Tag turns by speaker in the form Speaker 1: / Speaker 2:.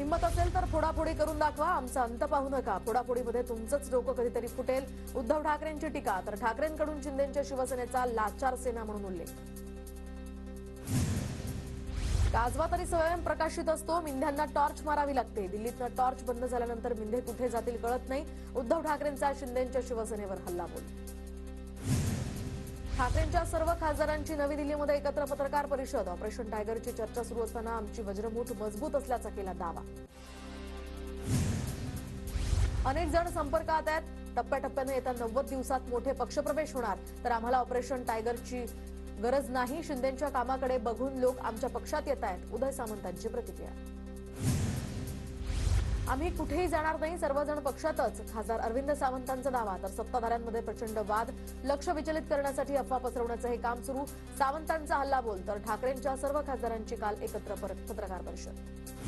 Speaker 1: हिंमत असेल तर फोडाफोडी करून दाखवा, आमचा अंत पाहू नका. फोडाफोडीमध्ये तुमचंच डोकं कधीतरी फुटेल. उद्धव ठाकरेंची टीका. तर ठाकरेंकडून शिंदेच्या शिवसेनेचा लाचार सेना म्हणून उल्लेख. काजवा तरी स्वयंप्रकाशित असतो, मिंध्यांना टॉर्च मारावी लागते. दिल्लीतनं टॉर्च बंद झाल्यानंतर मिंधे कुठे जातील कळत नाही. उद्धव ठाकरेंचा शिंदेच्या शिवसेनेवर हल्लाबोल. ठाकरेंच्या सर्व खासदारांची नवी दिल्लीमध्ये एकत्र पत्रकार परिषद. ऑपरेशन टायगरची चर्चा सुरू असताना आमची वज्रमूठ मजबूत असल्याचा केला दावा. अनेक जण संपर्कात आहेत. टप्प्याटप्प्याने येत्या 90 दिवसात मोठे पक्षप्रवेश होणार. तर आम्हाला ऑपरेशन टायगरची गरज नाही. शिंदेच्या कामाकडे बघून लोक आमच्या पक्षात येत आहेत. उदय सामंतांची प्रतिक्रिया. आम्ही कुठेही जाणार नाही, सर्वजण पक्षातच. खासदार अरविंद सावंतांचा दावा. तर सत्ताधाऱ्यांमध्ये प्रचंड वाद. लक्ष विचलित करण्यासाठी अफवा पसरवण्याचं हे काम सुरू. सावंतांचा हल्लाबोल. तर ठाकरेंच्या सर्व खासदारांची काल एकत्र पत्रकार परिषद.